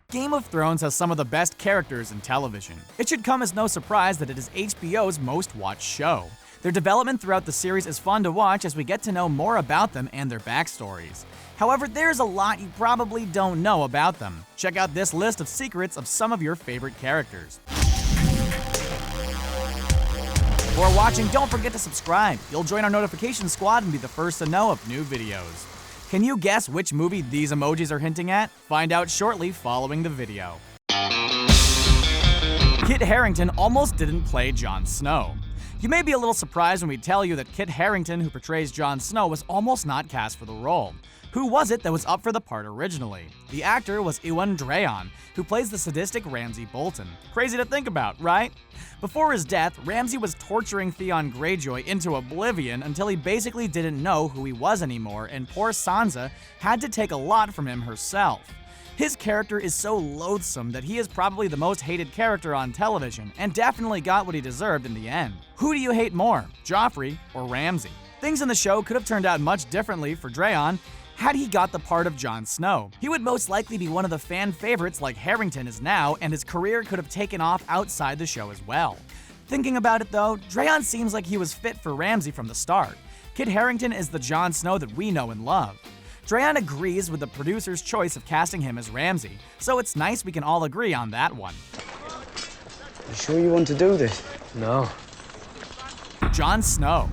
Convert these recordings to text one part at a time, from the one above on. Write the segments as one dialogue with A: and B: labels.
A: Game of Thrones has some of the best characters in television. It should come as no surprise that it is HBO's most watched show. Their development throughout the series is fun to watch as we get to know more about them and their backstories. However, there's a lot you probably don't know about them. Check out this list of secrets of some of your favorite characters. Before watching, don't forget to subscribe. You'll join our notification squad and be the first to know of new videos. Can you guess which movie these emojis are hinting at? Find out shortly following the video. Kit Harington almost didn't play Jon Snow. You may be a little surprised when we tell you that Kit Harington, who portrays Jon Snow, was almost not cast for the role. Who was it that was up for the part originally? The actor was Iwan Drayon, who plays the sadistic Ramsay Bolton. Crazy to think about, right? Before his death, Ramsay was torturing Theon Greyjoy into oblivion until he basically didn't know who he was anymore, and poor Sansa had to take a lot from him herself. His character is so loathsome that he is probably the most hated character on television, and definitely got what he deserved in the end. Who do you hate more, Joffrey or Ramsay? Things in the show could have turned out much differently for Drayon had he got the part of Jon Snow. He would most likely be one of the fan favorites like Harington is now, and his career could have taken off outside the show as well. Thinking about it though, Drayon seems like he was fit for Ramsay from the start. Kit Harington is the Jon Snow that we know and love. Drayon agrees with the producer's choice of casting him as Ramsay, so it's nice we can all agree on that one.
B: You sure you want to do this?
C: No.
A: Jon Snow.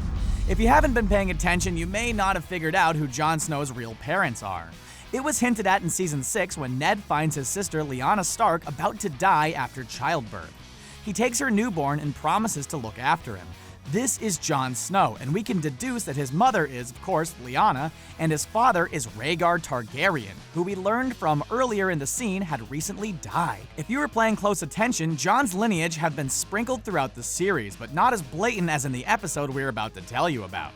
A: If you haven't been paying attention, you may not have figured out who Jon Snow's real parents are. It was hinted at in Season 6 when Ned finds his sister Lyanna Stark about to die after childbirth. He takes her newborn and promises to look after him. This is Jon Snow, and we can deduce that his mother is, of course, Lyanna, and his father is Rhaegar Targaryen, who we learned from earlier in the scene had recently died. If you were paying close attention, Jon's lineage have been sprinkled throughout the series, but not as blatant as in the episode we're about to tell you about.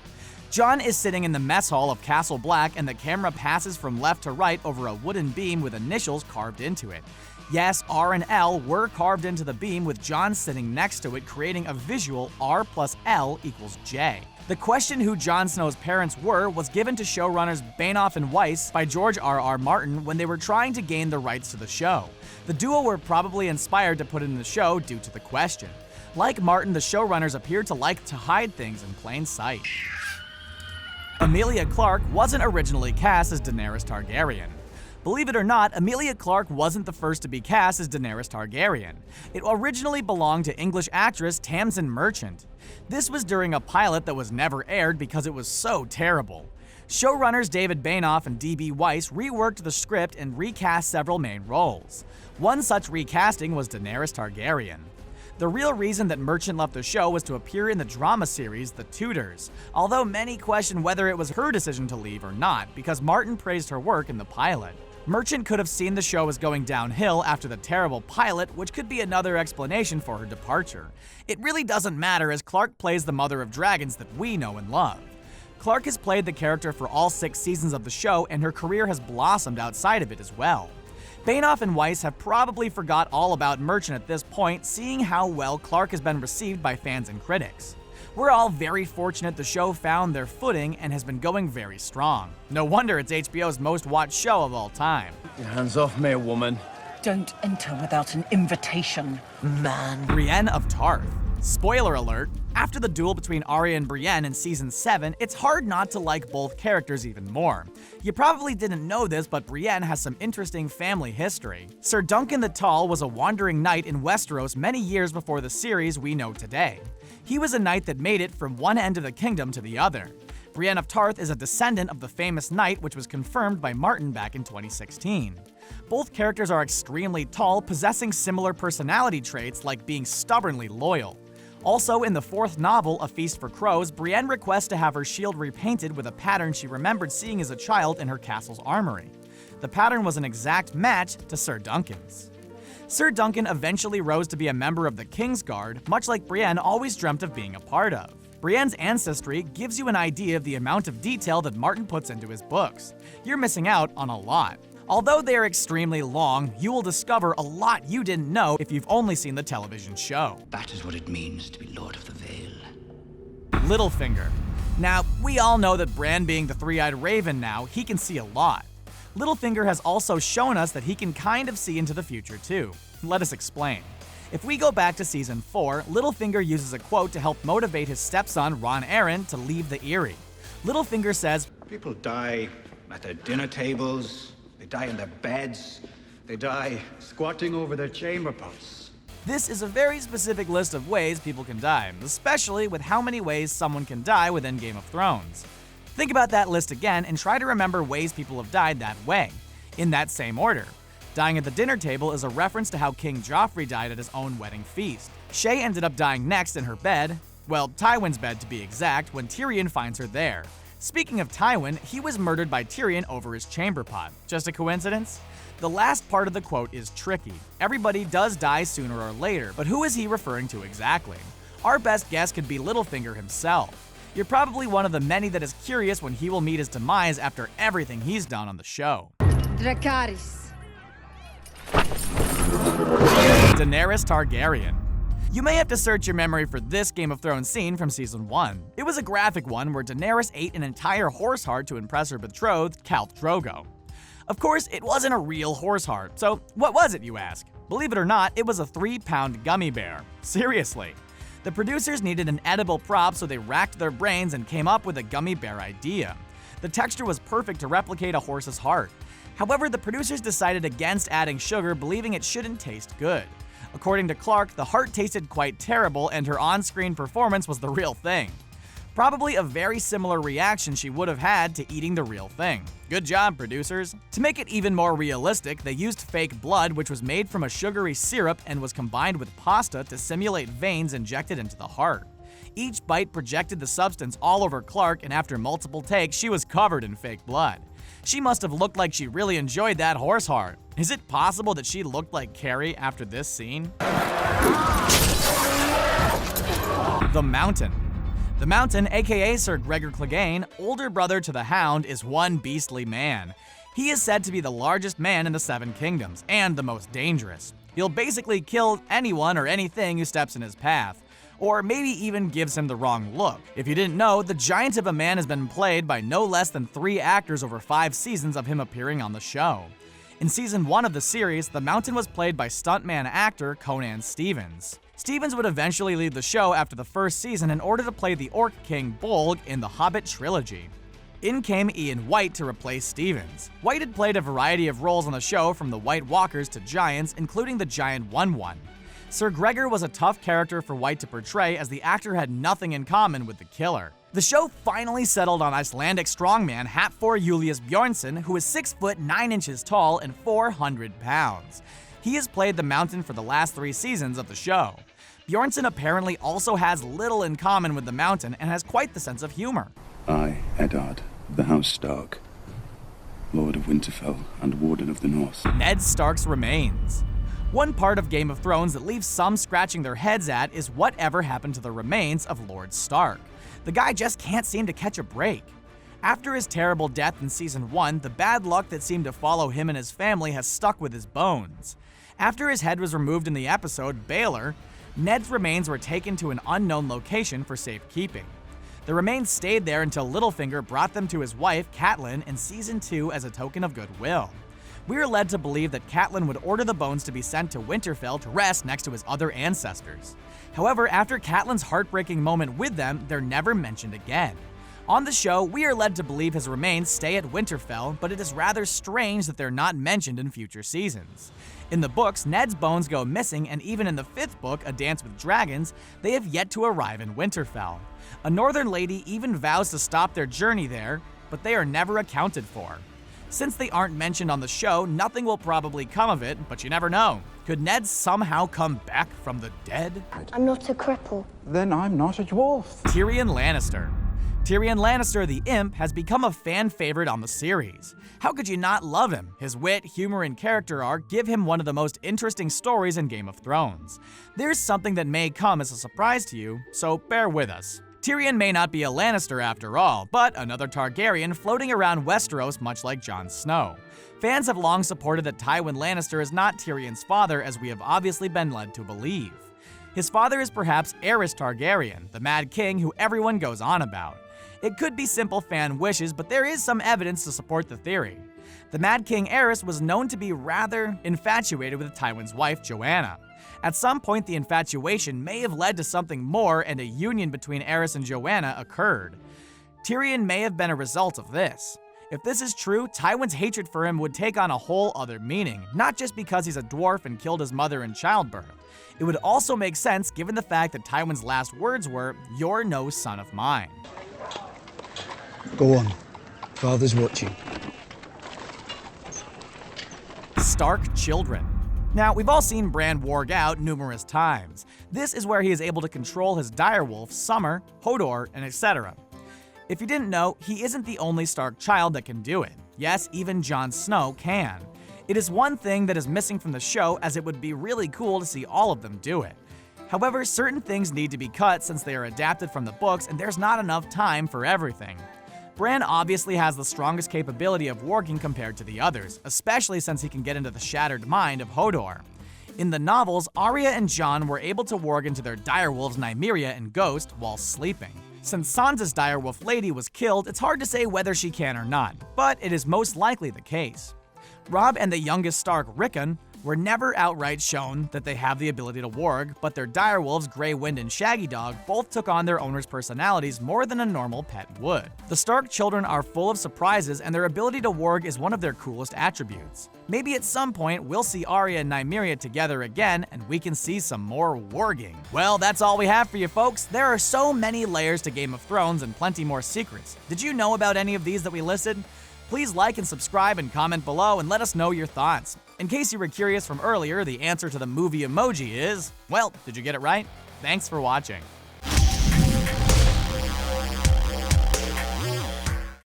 A: Jon is sitting in the mess hall of Castle Black, and the camera passes from left to right over a wooden beam with initials carved into it. Yes, R and L were carved into the beam with Jon sitting next to it, creating a visual R plus L equals J. The question who Jon Snow's parents were was given to showrunners Benioff and Weiss by George R.R. Martin when they were trying to gain the rights to the show. The duo were probably inspired to put it in the show due to the question. Like Martin, the showrunners appeared to like to hide things in plain sight. Emilia Clarke wasn't originally cast as Daenerys Targaryen. Believe it or not, Emilia Clarke wasn't the first to be cast as Daenerys Targaryen. It originally belonged to English actress Tamsin Merchant. This was during a pilot that was never aired because it was so terrible. Showrunners David Benioff and D.B. Weiss reworked the script and recast several main roles. One such recasting was Daenerys Targaryen. The real reason that Merchant left the show was to appear in the drama series The Tudors, although many question whether it was her decision to leave or not, because Martin praised her work in the pilot. Merchant could have seen the show as going downhill after the terrible pilot, which could be another explanation for her departure. It really doesn't matter, as Clarke plays the mother of dragons that we know and love. Clarke has played the character for all 6 seasons of the show, and her career has blossomed outside of it as well. Benioff and Weiss have probably forgot all about Merchant at this point, seeing how well Clarke has been received by fans and critics. We're all very fortunate the show found their footing and has been going very strong. No wonder it's HBO's most watched show of all time.
C: Your hands off me, woman.
D: Don't enter without an invitation, man.
A: Brienne of Tarth. Spoiler alert, after the duel between Arya and Brienne in Season 7, it's hard not to like both characters even more. You probably didn't know this, but Brienne has some interesting family history. Sir Duncan the Tall was a wandering knight in Westeros many years before the series we know today. He was a knight that made it from one end of the kingdom to the other. Brienne of Tarth is a descendant of the famous knight, which was confirmed by Martin back in 2016. Both characters are extremely tall, possessing similar personality traits like being stubbornly loyal. Also, in the 4th novel, A Feast for Crows, Brienne requests to have her shield repainted with a pattern she remembered seeing as a child in her castle's armory. The pattern was an exact match to Sir Duncan's. Sir Duncan eventually rose to be a member of the Kingsguard, much like Brienne always dreamt of being a part of. Brienne's ancestry gives you an idea of the amount of detail that Martin puts into his books. You're missing out on a lot. Although they are extremely long, you will discover a lot you didn't know if you've only seen the television show.
E: That is what it means to be Lord of the Vale.
A: Littlefinger. Now, we all know that Bran being the three-eyed raven now, he can see a lot. Littlefinger has also shown us that he can kind of see into the future too. Let us explain. If we go back to Season 4, Littlefinger uses a quote to help motivate his stepson Ron Arryn to leave the Eyrie. Littlefinger says,
E: People die at their dinner tables, they die in their beds, they die squatting over their chamber pots.
A: this is a very specific list of ways people can die, especially with how many ways someone can die within Game of Thrones. Think about that list again and try to remember ways people have died that way, in that same order. Dying at the dinner table is a reference to how King Joffrey died at his own wedding feast. Shae ended up dying next in her bed, well, Tywin's bed to be exact, when Tyrion finds her there. Speaking of Tywin, he was murdered by Tyrion over his chamber pot. Just a coincidence? The last part of the quote is tricky. Everybody does die sooner or later, but who is he referring to exactly? Our best guess could be Littlefinger himself. You're probably one of the many that is curious when he will meet his demise after everything he's done on the show.
F: Dracarys.
A: Daenerys Targaryen. You may have to search your memory for this Game of Thrones scene from Season 1. It was a graphic one where Daenerys ate an entire horse heart to impress her betrothed, Khal Drogo. Of course, it wasn't a real horse heart, so what was it, you ask? Believe it or not, it was a 3-pound gummy bear. Seriously. The producers needed an edible prop, so they racked their brains and came up with a gummy bear idea. The texture was perfect to replicate a horse's heart. However, the producers decided against adding sugar, believing it shouldn't taste good. According to Clarke, the heart tasted quite terrible and her on-screen performance was the real thing. Probably a very similar reaction she would have had to eating the real thing. Good job, producers. To make it even more realistic, they used fake blood, which was made from a sugary syrup and was combined with pasta to simulate veins injected into the heart. Each bite projected the substance all over Clarke, and after multiple takes, she was covered in fake blood. She must have looked like she really enjoyed that horse heart. Is it possible that she looked like Carrie after this scene? The Mountain. The Mountain, aka Sir Gregor Clegane, older brother to the Hound, is one beastly man. He is said to be the largest man in the Seven Kingdoms, and the most dangerous. He'll basically kill anyone or anything who steps in his path, or maybe even gives him the wrong look. If you didn't know, the giant of a man has been played by no less than 3 actors over 5 seasons of him appearing on the show. In Season 1 of the series, the Mountain was played by stuntman actor Conan Stevens. Stevens would eventually leave the show after the first season in order to play the Orc King Bolg in the Hobbit trilogy. In came Ian White to replace Stevens. White had played a variety of roles on the show, from the White Walkers to giants, including the giant One-One. Sir Gregor was a tough character for White to portray, as the actor had nothing in common with the killer. The show finally settled on Icelandic strongman Hafthor Julius Bjornsson, who is 6 foot 9 inches tall and 400 pounds. He has played the Mountain for the last 3 seasons of the show. Bjornsson apparently also has little in common with the Mountain and has quite the sense of humor.
G: I, Eddard, of the House Stark, Lord of Winterfell and Warden of the North.
A: Ned Stark's remains. One part of Game of Thrones that leaves some scratching their heads at is whatever happened to the remains of Lord Stark. The guy just can't seem to catch a break. After his terrible death in Season 1, the bad luck that seemed to follow him and his family has stuck with his bones. After his head was removed in the episode Baylor, Ned's remains were taken to an unknown location for safekeeping. The remains stayed there until Littlefinger brought them to his wife, Catelyn, in Season 2 as a token of goodwill. We are led to believe that Catelyn would order the bones to be sent to Winterfell to rest next to his other ancestors. However, after Catelyn's heartbreaking moment with them, they're never mentioned again. On the show, we are led to believe his remains stay at Winterfell, but it is rather strange that they're not mentioned in future seasons. In the books, Ned's bones go missing, and even in the 5th book, A Dance with Dragons, they have yet to arrive in Winterfell. A northern lady even vows to stop their journey there, but they are never accounted for. Since they aren't mentioned on the show, nothing will probably come of it, but you never know. Could Ned somehow come back from the dead?
F: I'm not a cripple.
G: Then I'm not a dwarf.
A: Tyrion Lannister. Tyrion Lannister, the Imp, has become a fan favorite on the series. How could you not love him? His wit, humor, and character arc give him one of the most interesting stories in Game of Thrones. There's something that may come as a surprise to you, so bear with us. Tyrion may not be a Lannister after all, but another Targaryen floating around Westeros much like Jon Snow. Fans have long supported that Tywin Lannister is not Tyrion's father, as we have obviously been led to believe. His father is perhaps Aerys Targaryen, the Mad King who everyone goes on about. It could be simple fan wishes, but there is some evidence to support the theory. The Mad King Aerys was known to be rather infatuated with Tywin's wife, Joanna. At some point, the infatuation may have led to something more, and a union between Aerys and Joanna occurred. Tyrion may have been a result of this. If this is true, Tywin's hatred for him would take on a whole other meaning, not just because he's a dwarf and killed his mother in childbirth. It would also make sense given the fact that Tywin's last words were, "You're no son of mine."
B: Go on. Father's watching.
A: Stark children. Now, we've all seen Bran warg out numerous times. This is where he is able to control his direwolf, Summer, Hodor, and etc. If you didn't know, he isn't the only Stark child that can do it. Yes, even Jon Snow can. It is one thing that is missing from the show, as it would be really cool to see all of them do it. However, certain things need to be cut since they are adapted from the books and there's not enough time for everything. Bran obviously has the strongest capability of warging compared to the others, especially since he can get into the shattered mind of Hodor. In the novels, Arya and Jon were able to warg into their direwolves Nymeria and Ghost while sleeping. Since Sansa's direwolf lady was killed, it's hard to say whether she can or not, but it is most likely the case. Robb and the youngest Stark, Rickon, were never outright shown that they have the ability to warg, but their direwolves, Grey Wind and Shaggy Dog, both took on their owners' personalities more than a normal pet would. The Stark children are full of surprises, and their ability to warg is one of their coolest attributes. Maybe at some point, we'll see Arya and Nymeria together again, and we can see some more warging. Well, that's all we have for you folks. There are so many layers to Game of Thrones and plenty more secrets. Did you know about any of these that we listed? Please like and subscribe and comment below and let us know your thoughts. In case you were curious from earlier, the answer to the movie emoji is, well, did you get it right? Thanks for watching.